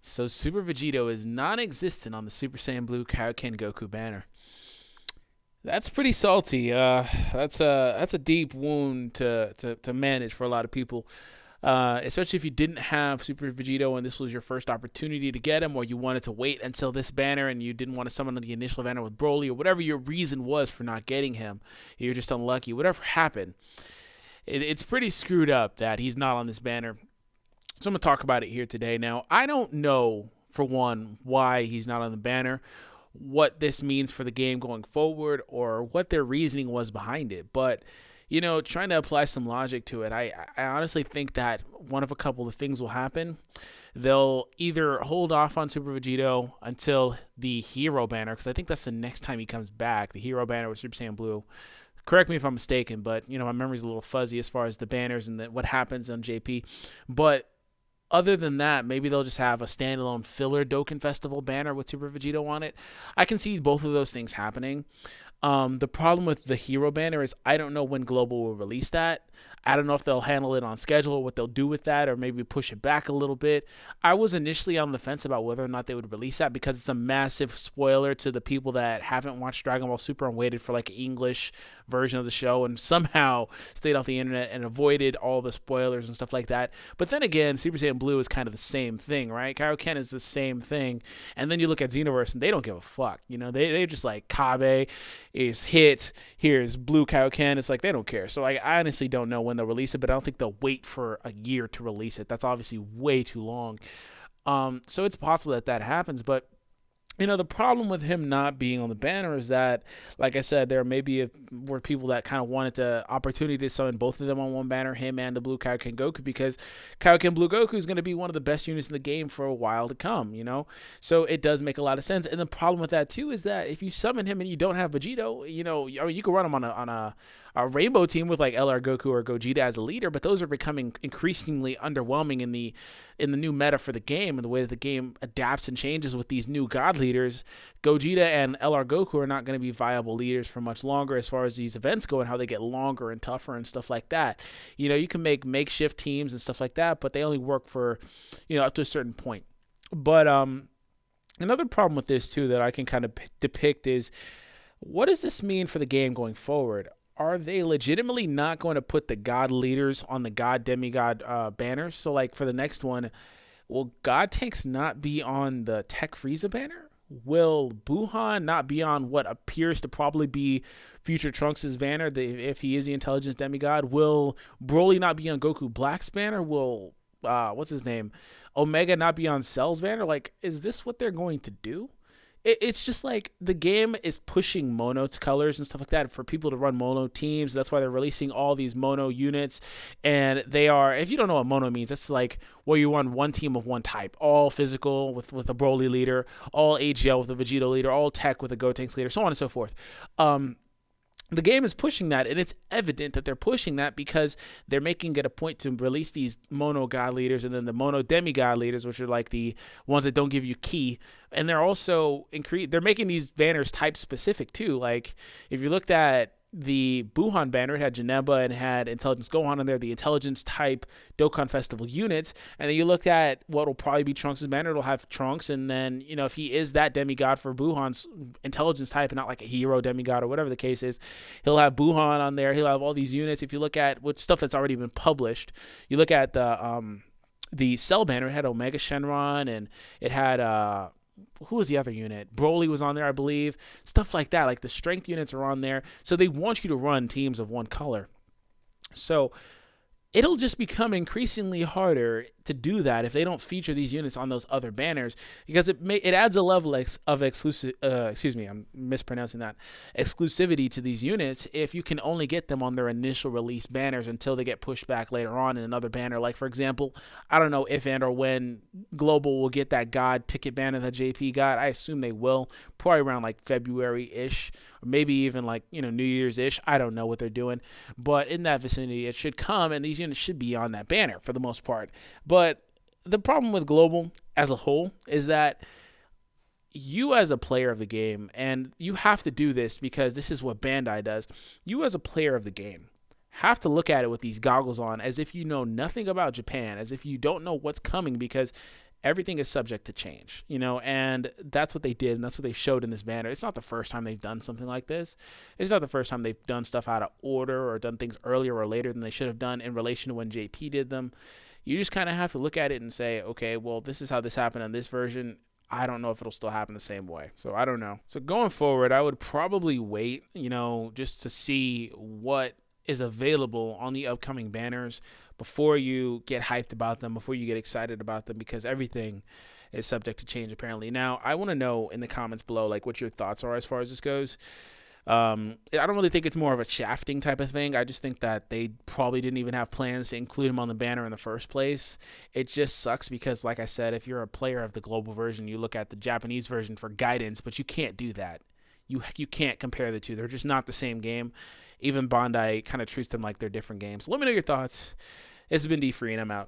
So Super Vegito is non-existent on the Super Saiyan Blue Kaioken Goku banner. That's pretty salty. That's a deep wound to manage for a lot of people. Especially if you didn't have Super Vegito and this was your first opportunity to get him, or you wanted to wait until this banner and you didn't want to summon the initial banner with Broly, or whatever your reason was for not getting him. You're just unlucky. Whatever happened, it's pretty screwed up that he's not on this banner. So I'm going to talk about it here today. Now, I don't know, for one, why he's not on the banner, what this means for the game going forward, or what their reasoning was behind it. But, trying to apply some logic to it, I honestly think that one of a couple of things will happen. They'll either hold off on Super Vegito until the Hero banner, because I think that's the next time he comes back, the Hero banner with Super Saiyan Blue. Correct me if I'm mistaken, but, my memory's a little fuzzy as far as the banners and what happens on JP. But other than that, maybe they'll just have a standalone filler Dokkan Festival banner with Super Vegito on it. I can see both of those things happening. The problem with the Hero banner is I don't know when Global will release that. I don't know if they'll handle it on schedule or what they'll do with that, or maybe push it back a little bit. I was initially on the fence about whether or not they would release that because it's a massive spoiler to the people that haven't watched Dragon Ball Super and waited for like an English version of the show and somehow stayed off the internet and avoided all the spoilers and stuff like that. But then again, Super Saiyan Blue is kind of the same thing, right? Kaioken is the same thing. And then you look at Xenoverse and they don't give a fuck. They're just like Kabe is hit. Here's Blue Kaioken. It's like they don't care. So I honestly don't know when they'll release it, but I don't think they'll wait for a year to release it. That's obviously way too long. So it's possible that happens, but the problem with him not being on the banner is that, like I said, there were people that kind of wanted the opportunity to summon both of them on one banner, him and the Blue Kaioken Goku, because Kaioken Blue Goku is going to be one of the best units in the game for a while to come, So it does make a lot of sense. And the problem with that, too, is that if you summon him and you don't have Vegito, you can run him on a rainbow team with like LR Goku or Gogeta as a leader, but those are becoming increasingly underwhelming in the new meta for the game and the way that the game adapts and changes with these new god leaders. Gogeta and LR Goku are not going to be viable leaders for much longer as far as these events go and how they get longer and tougher and stuff like that. You can make makeshift teams and stuff like that, but they only work for, up to a certain point. But another problem with this too that I can kind of depict is, what does this mean for the game going forward? Are they legitimately not going to put the god leaders on the god demigod banners? So like for the next one, will God Tanks not be on the Tech Frieza banner? Will Buhan not be on what appears to probably be future Trunks' banner if he is the intelligence demigod? Will Broly not be on Goku Black's banner? Will what's his name, Omega not be on Cell's banner? Like, is this what they're going to do? It's just like the game is pushing mono colors and stuff like that for people to run mono teams. That's why they're releasing all these mono units. And they are, if you don't know what mono means, that's like where you run one team of one type, all physical with a Broly leader, all AGL with a Vegeta leader, all tech with a Gotenks leader, so on and so forth. The game is pushing that, and it's evident that they're pushing that because they're making it a point to release these mono god leaders and then the mono demigod leaders, which are like the ones that don't give you ki. And they're also they're making these banners type specific too. Like if you looked at the Buhan banner, it had Janemba and had Intelligence Gohan in there, the intelligence type Dokkan Festival units. And then you looked at what will probably be Trunks' banner, it'll have Trunks. And then, if he is that demigod for Buhan's intelligence type and not like a hero demigod or whatever the case is, he'll have Buhan on there. He'll have all these units. If you look at what stuff that's already been published, you look at the Cell banner, it had Omega Shenron and it had who was the other unit? Broly was on there, I believe. Stuff like that. Like the strength units are on there. So they want you to run teams of one color. So it'll just become increasingly harder to do that if they don't feature these units on those other banners, because it adds a level of exclusive. I'm mispronouncing that. Exclusivity to these units if you can only get them on their initial release banners until they get pushed back later on in another banner. Like for example, I don't know if and or when Global will get that God ticket banner that JP got. I assume they will, probably around like February-ish, or maybe even like New Year's-ish. I don't know what they're doing, but in that vicinity it should come, and these units should be on that banner for the most part. But the problem with Global as a whole is that you as a player of the game, and you have to do this because this is what Bandai does, you as a player of the game have to look at it with these goggles on as if you know nothing about Japan, as if you don't know what's coming, because everything is subject to change, and that's what they did, and that's what they showed in this banner. It's not the first time they've done something like this. It's not the first time they've done stuff out of order or done things earlier or later than they should have done in relation to when JP did them. You just kind of have to look at it and say, okay, well, this is how this happened on this version. I don't know if it'll still happen the same way. So I don't know. So going forward, I would probably wait, just to see what is available on the upcoming banners before you get hyped about them, before you get excited about them, because everything is subject to change apparently. Now, I want to know in the comments below, like, what your thoughts are as far as this goes. I don't really think it's more of a shafting type of thing. I just think that they probably didn't even have plans to include him on the banner in the first place. It just sucks because, like I said, if you're a player of the global version, you look at the Japanese version for guidance, but you can't do that. You can't compare the two. They're just not the same game. Even Bandai kind of treats them like they're different games. Let me know your thoughts. This has been D Free, and I'm out.